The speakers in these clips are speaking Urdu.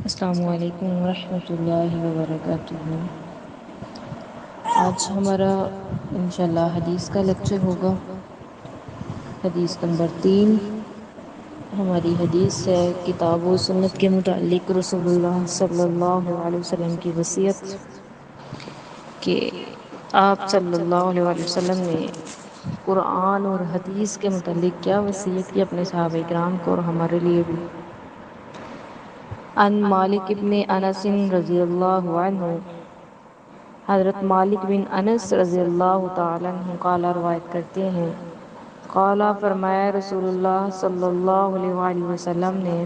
السلام علیکم ورحمۃ اللہ وبرکاتہ۔ آج ہمارا انشاءاللہ حدیث کا لیکچر ہوگا۔ حدیث نمبر 3 ہماری حدیث ہے کتاب و سنت کے متعلق رسول اللہ صلی اللہ علیہ وسلم کی وصیت کہ آپ صلی اللہ علیہ وسلم نے قرآن اور حدیث کے متعلق کیا وصیت کی اپنے صحابہ کرام کو اور ہمارے لیے بھی۔ ان مالک ابن انس رضی اللہ عنہ، حضرت مالک بن انس رضی اللہ تعالی عنہ قال روایت کرتے ہیں، قال فرمایا رسول اللہ صلی اللہ علیہ وآلہ وسلم نے،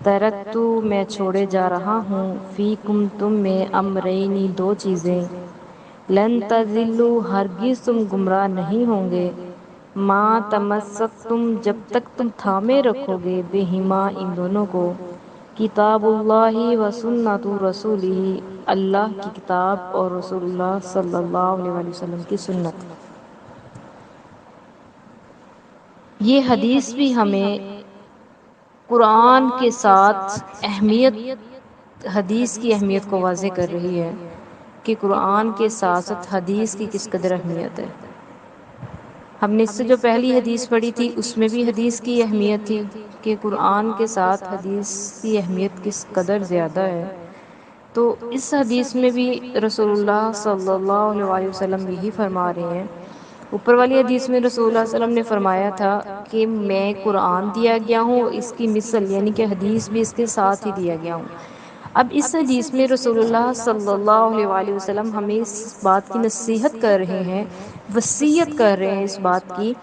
ترکتو میں چھوڑے جا رہا ہوں، فیکم تم میں امرینی دو چیزیں، لن تضلوا ہرگز تم گمراہ نہیں ہوں گے، ما تمسکتم جب تک تم تھامے رکھو گے، بہما ان دونوں کو، کتاب اللہ و سنت رسولہ، اللہ کی کتاب اور رسول اللہ صلی اللہ علیہ وآلہ وسلم کی سنت۔ یہ حدیث بھی ہمیں قرآن کے ساتھ حدیث کی اہمیت کو واضح کر رہی ہے کہ قرآن کے ساتھ ساتھ حدیث کی کس قدر اہمیت ہے۔ ہم نے اس سے جو پہلی حدیث پڑھی تھی اس میں بھی حدیث کی اہمیت تھی کہ قرآن کے ساتھ حدیث کی اہمیت کس قدر زیادہ ہے، تو اس حدیث میں بھی رسول اللہ صلی اللہ علیہ وسلم یہی فرما رہے ہیں۔ اوپر والی حدیث میں رسول اللہ صلی اللہ علیہ وسلم نے فرمایا تھا کہ میں قرآن دیا گیا ہوں، اس کی مثل یعنی کہ حدیث بھی اس کے ساتھ ہی دیا گیا ہوں۔ اب اس حدیث میں رسول اللہ صلی اللہ علیہ وآلہ وسلم ہمیں اس بات کی نصیحت کر رہے ہیں، وصیت کر رہے ہیں اس بات کی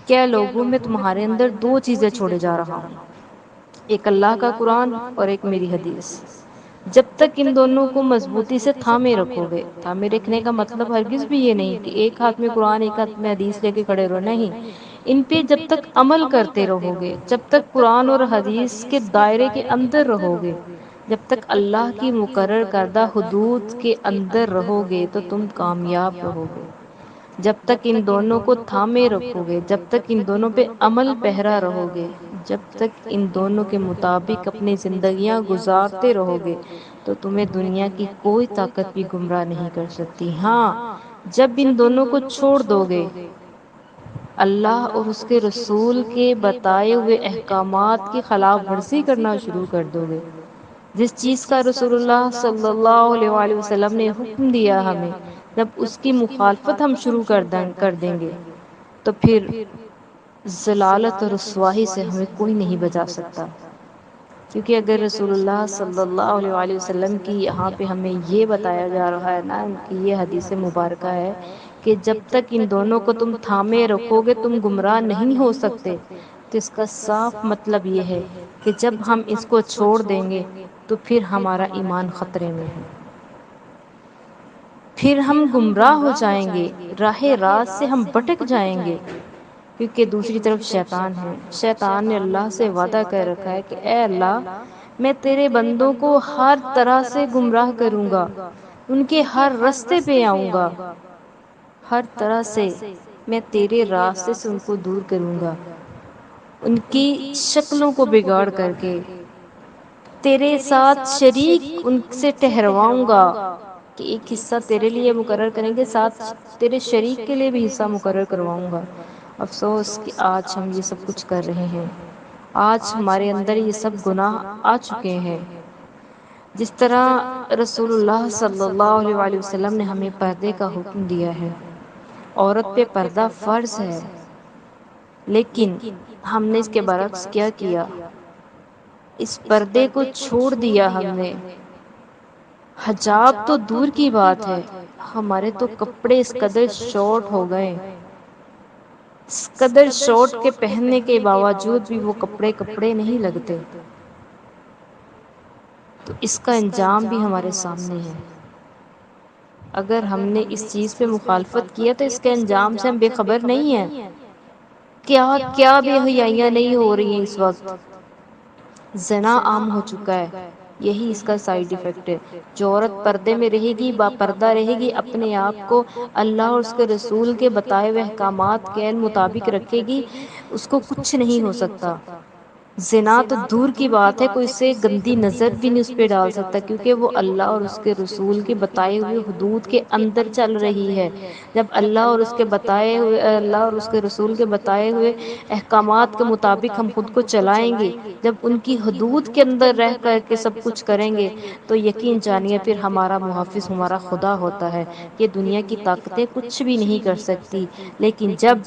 کہ اے لوگوں میں تمہارے اندر دو چیزیں چھوڑے جا رہا ہوں، ایک اللہ کا قرآن اور ایک میری حدیث۔ جب تک ان دونوں کو مضبوطی سے تھامے رکھو گے، تھامے رکھنے کا مطلب ہرگز بھی یہ نہیں کہ ایک ہاتھ میں قرآن ایک ہاتھ میں حدیث لے کے کھڑے رہو، نہیں، ان پہ جب تک عمل کرتے رہو گے، جب تک قرآن اور حدیث کے دائرے کے اندر رہو گے، جب تک اللہ کی مقرر کردہ حدود کے اندر رہو گے تو تم کامیاب رہو گے۔ جب تک ان دونوں کو تھامے رکھو گے، جب تک ان دونوں پہ عمل پیرا رہو گے، جب تک ان دونوں کے مطابق اپنی زندگیاں گزارتے رہو گے تو تمہیں دنیا کی کوئی طاقت بھی گمراہ نہیں کر سکتی۔ ہاں، جب ان دونوں کو چھوڑ دو گے، اللہ اور اس کے رسول کے بتائے ہوئے احکامات کی خلاف ورزی کرنا شروع کر دو گے، جس چیز کا رسول اللہ صلی اللہ علیہ وآلہ وسلم نے حکم دیا ہمیں، جب اس کی مخالفت ہم شروع کر دیں گے تو پھر ضلالت اور رسوائی سے ہمیں کوئی نہیں بچا سکتا۔ کیونکہ اگر رسول اللہ صلی اللہ علیہ وآلہ وسلم کی یہاں پہ ہمیں یہ بتایا جا رہا ہے نا کہ یہ حدیث مبارکہ ہے کہ جب تک ان دونوں کو تم تھامے رکھو گے تم گمراہ نہیں ہو سکتے، تو اس کا صاف مطلب یہ ہے کہ جب ہم اس کو چھوڑ دیں گے تو پھر ہمارا ایمان خطرے میں ہے، پھر ہم گمراہ ہو جائیں گے، راہ راست سے ہم بھٹک جائیں گے۔ کیونکہ دوسری طرف شیطان ہے، شیطان نے اللہ سے وعدہ کر رکھا ہے کہ اے اللہ، میں تیرے بندوں کو ہر طرح سے گمراہ کروں گا، ان کے ہر راستے پہ آؤں گا، ہر طرح سے میں تیرے راستے سے ان کو دور کروں گا، ان کی شکلوں کو بگاڑ کر کے تیرے ساتھ شریک ان سے ٹھہرواؤں گا کہ ایک حصہ تیرے لیے مقرر کریں گے، ساتھ تیرے شریک کے لیے بھی حصہ مقرر کرواؤں گا۔ افسوس کہ آج ہم یہ سب کچھ کر رہے ہیں، آج ہمارے اندر یہ سب گناہ آ چکے ہیں۔ جس طرح رسول اللہ صلی اللہ علیہ وآلہ وسلم نے ہمیں پردے کا حکم دیا ہے، عورت پہ پردہ فرض ہے، لیکن ہم نے اس کے برعکس کیا کیا، اس پردے کو چھوڑ دیا ہم نے۔ حجاب تو دور کی بات ہے، ہمارے تو کپڑے اس قدر شارٹ ہو گئے، اس قدر شارٹ کے پہننے کے باوجود بھی وہ کپڑے کپڑے نہیں لگتے، تو اس کا انجام بھی ہمارے سامنے ہے۔ اگر ہم نے اس چیز پہ مخالفت کیا تو اس کے انجام سے ہم بے خبر نہیں ہیں۔ کیا کیا بے حیائیاں نہیں ہو رہی ہیں اس وقت، زنا عام ہو چکا ہے، یہی اس کا سائیڈ ایفیکٹ ہے۔ جو عورت پردے میں رہے گی، با پردہ رہے گی، اپنے آپ کو اللہ اور اس کے رسول کے بتائے ہوئے احکامات کے مطابق رکھے گی، اس کو کچھ نہیں ہو سکتا۔ زنا تو دور کی بات ہے، کوئی اسے گندی نظر بھی نہیں اس پہ ڈال سکتا، کیونکہ وہ اللہ اور اس کے رسول کے بتائے ہوئے حدود کے اندر چل رہی ہے۔ جب اللہ اور اس کے بتائے ہوئے، اللہ اور اس کے رسول کے بتائے ہوئے احکامات کے مطابق ہم خود کو چلائیں گے، جب ان کی حدود کے اندر رہ کر کے سب کچھ کریں گے، تو یقین جانیے پھر ہمارا محافظ ہمارا خدا ہوتا ہے۔ یہ دنیا کی طاقتیں کچھ بھی نہیں کر سکتی، لیکن جب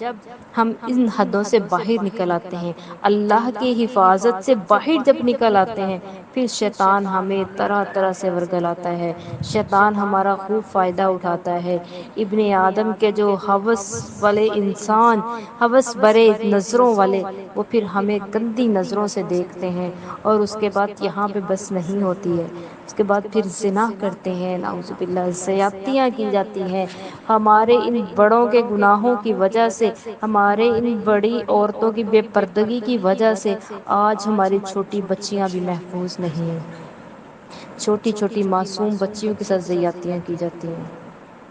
ہم ان حدوں سے باہر نکل آتے ہیں، اللہ کی حفاظت سے باہر جب نکل آتے ہیں، پھر شیطان ہمیں طرح طرح سے ورگلاتا ہے، شیطان ہمارا خوب فائدہ اٹھاتا ہے۔ ابن آدم کے جو ہوس والے انسان، ہوس برے نظروں والے، وہ پھر ہمیں گندی نظروں سے دیکھتے ہیں، اور اس کے بعد یہاں پہ بس نہیں ہوتی ہے، اس کے بعد پھر زنا کرتے ہیں، نعوذ باللہ، زیادتیاں کی جاتی ہیں۔ ہمارے ان بڑوں کے گناہوں کی وجہ سے، ہمارے ان بڑی عورتوں کی بے پردگی کی وجہ سے آج ہماری چھوٹی بچیاں بھی محفوظ نہیں ہیں۔ چھوٹی چھوٹی معصوم بچیوں کے ساتھ زیادتیاں کی جاتی ہیں۔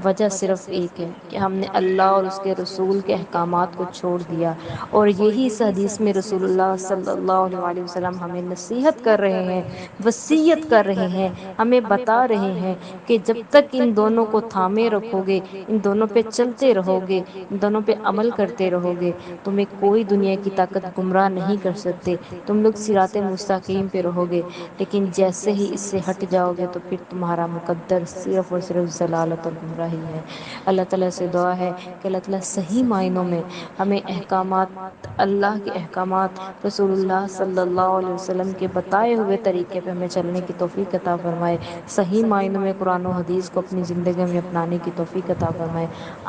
وجہ صرف ایک ہے کہ ہم نے اللہ اور اس کے رسول کے احکامات کو چھوڑ دیا، اور یہی اس حدیث میں رسول اللہ صلی اللہ علیہ وسلم ہمیں نصیحت کر رہے ہیں، وصیت کر رہے ہیں، ہمیں بتا رہے ہیں کہ جب تک ان دونوں کو تھامے رکھو گے، ان دونوں پہ چلتے رہو گے، ان دونوں پہ عمل کرتے رہو گے، تمہیں کوئی دنیا کی طاقت گمراہ نہیں کر سکتے، تم لوگ صراط مستقیم پہ رہو گے۔ لیکن جیسے ہی اس سے ہٹ جاؤ گے تو پھر تمہارا مقدر صرف اور صرف ضلالت اور گمراہی ہے۔ اللہ تعالیٰ سے دعا ہے کہ اللہ تعالیٰ صحیح معنوں میں ہمیں احکامات، اللہ کے احکامات، رسول اللہ صلی اللہ علیہ وسلم کے بتائے ہوئے طریقے پہ ہمیں چلنے کی توفیق عطا فرمائے، صحیح معنوں میں قرآن و حدیث کو اپنی زندگی میں اپنانے کی توفیق عطا فرمائے۔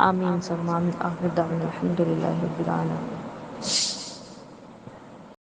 آمین ثم آمین۔ آخر دعوانا الحمد للہ رب العالمین۔